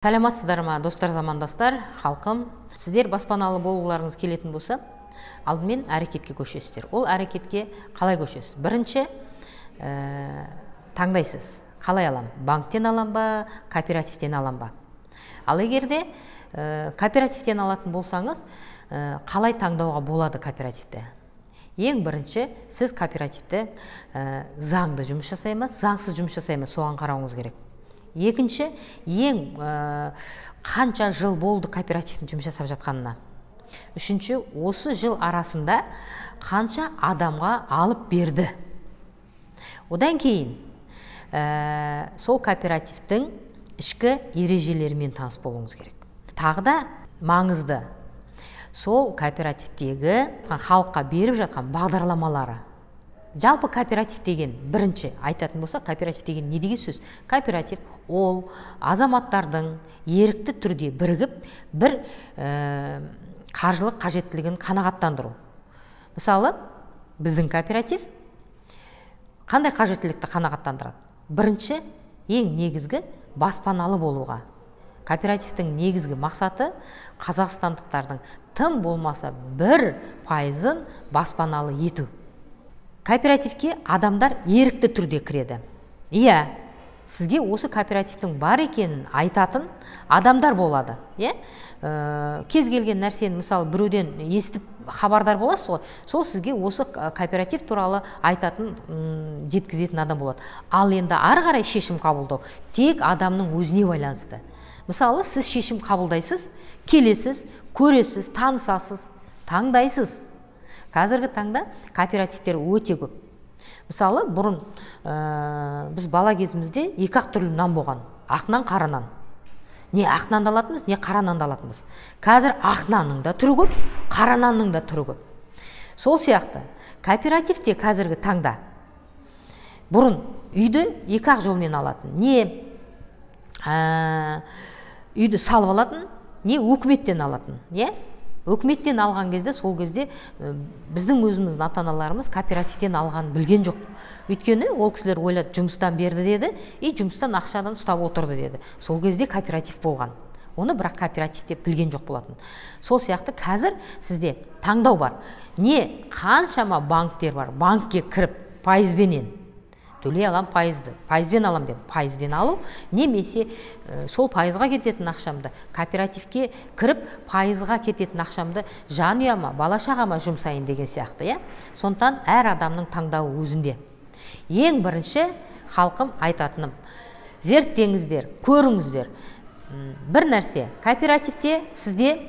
Саламатсыздар ма, достар, замандастар, халқым. Сіздер баспаналы болуларыңыз келетін болса, алдымен әрекетке көшесіздер. Ол әрекетке қалай көшесіз? Бірінші, таңдайсыз. Қалай алам? Банктен алам ба, кооперативтен алам ба? Ал егерде кооперативтен алатын болсаңыз, қалай таңдауға болады кооперативті? Ең бірінші, сіз кооперативті заңды жұмыс жасаймыз, заңсыз жұмыс жасаймыз, соған қарауыңыз керек. Екінші, ең қанша жыл болды кооперативтің жұмыс жасап жатқанына. Үшінші, осы жыл арасында қанша адамға алып берді. Одан кейін сол кооперативтің ішкі ережелерімен таныс болуыңыз керек. Тағы да маңызды, сол кооперативтегі халыққа беріп жатқан бағдарламалары. Жалпы кооператив деген бірінші айтатын болса, кооператив деген не деген сөз? Кооператив ол азаматтардың ерікті түрде бірігіп, бір қаржылық қажеттілігін қанағаттандыру. Мысалы, біздің кооператив қандай қажеттілікті қанағаттандырады? Бірінші, ең негізгі баспаналы болуға. Кооперативтің негізгі мақсаты қазақстандықтардың тым болмаса 1% баспаналы ету. Кооперативке адамдар ерікті түрде кіреді. Иә, сізге осы кооперативтің бар екенін айтатын адамдар болады. Кез келген нәрсені, мысалы, біреуден естіп хабардар боласыз ғой, сол сізге осы кооператив туралы айтатын, жеткізетін адам болады. Ал енді ары қарай шешім қабылдау тек адамның өзіне байланысты. Мысалы, сіз шешім қабылдайсыз, келесіз, көресіз, танысасыз, таңдайсыз. Қазіргі таңда кооперативтер өте көп. Мысалы, бұрын біз бала кезімізде екі-ақ түрлі нан болған. Ақ нан, қара нан. Не ақ нанды алатынбыз, не қара нанды алатынбыз. Қазір ақ нанның да түрі көп, қара нанның да түрі көп. Сол сияқты кооперативте қазіргі таңда бұрын үйді екі-ақ жолмен алатын. Не үйді салып алатын, не өкіметтен алатын. Өкіметтен алған кезде, сол кезде біздің өзіміздің ата-аналарымыз кооперативтен алған білген жоқ. Өйткені ол кісілер ойлады, жұмыстан берді деді, жұмыстан ақшадан ұстап отырды деді. Сол кезде кооператив болған. Оны бірақ кооператив деп білген жоқ болатын. Сол сияқты қазір сізде таңдау бар. Не қаншама банктер бар. Банкке кіріп пайызбенен төлей алам, пайызбен алам деп пайызбен алу, немесе сол пайызға кететін ақшамды кооперативке кіріп пайызға кететін ақшамды жанұяма, бала-шағама жұмсайын деген сияқты. Сондықтан әр адамның таңдауы өзінде. Ең бірінші халқым айтатыным, зерттеңіздер, көріңіздер. Бір нәрсе, кооперативте сізде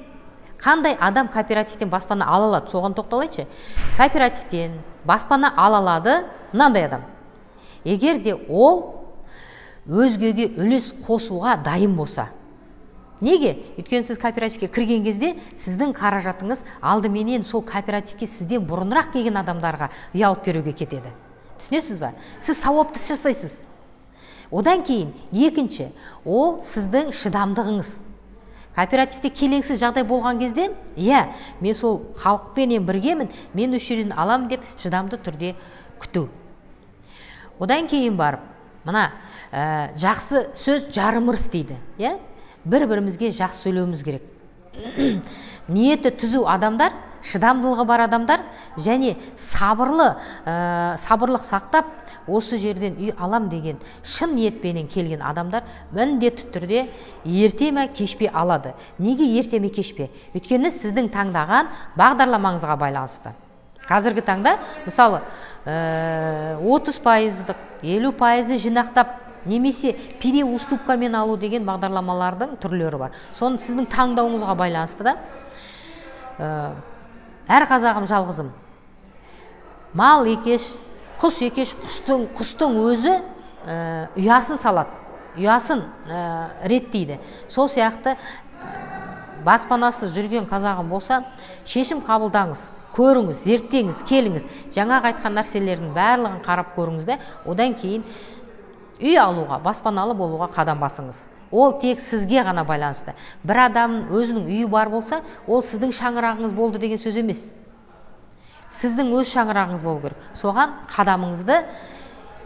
қандай адам кооперативтен баспана ала алады, соған тоқталайыншы. Кооперативтен баспана ала алады мынандай адам. Егер де ол өзгеге үлес қосуға дайын болса. Неге? Өйткені сіз кооперативке кірген кезде сіздің қаражатыңыз алдыменен сол кооперативке сізден бұрынырақ келген адамдарға үй алып беруге кетеді. Түсінесіз ба? Сіз сауапты жасайсыз. Одан кейін екінші, ол сіздің шыдамдығыңыз. Кооперативте келеңсіз жағдай болған кезде, мен сол халықпенен біргемін, мен осы жерден алам деп шыдамды түрде күту. Одан кейін барып, мына жақсы сөз жарым ырыс дейді. Бір-бірімізге жақсы сөйлеуіміз керек. Ниеті түзу адамдар, шыдамдылығы бар адамдар және сабырлық сақтап, осы жерден үй алам деген шын ниетпенен келген адамдар міндетті түрде ерте ме кешпе алады. Неге ерте ме кешпе? Өйткені сіздің таңдаған бағдарламаңызға байланысты. Қазіргі таңда, мысалы, 30%, 50% жинақтап, немесе переуступкамен алу деген бағдарламалардың түрлері бар. Соны сіздің таңдауыңызға байланысты да. Әр қазағым жалғызым. Мал екеш, құс екеш, құстың өзі ұясын салады, ұясын реттейді. Сол сияқты баспанасыз жүрген қазағым болса, шешім қабылдаңыз. Көріңіз, зерттеңіз, келіңіз, жаңағы айтқан нәрселердің барлығын қарап көріңіз де, одан кейін үй алуға, баспаналы болуға қадам басыңыз. Ол тек сізге ғана байланысты. Бір адамның өзінің үйі бар болса, ол сіздің шаңырағыңыз болды деген сөз емес. Сіздің өз шаңырағыңыз болу керек. Соған қадамыңызды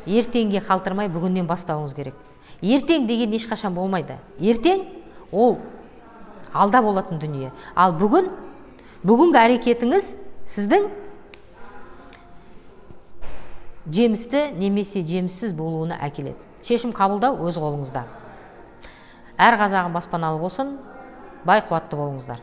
ертеңге қалтырмай бүгіннен бастауыңыз керек. Ертең деген ешқашан болмайды. Ертең ол алда болатын дүние. Ал бүгінгі әрекетіңіз сіздің жемісті немесе жеміссіз болуына әкеледі. Шешім қабылдау өз қолыңызда. Әр қазағы баспаналы болсын, бай қуатты болыңыздар.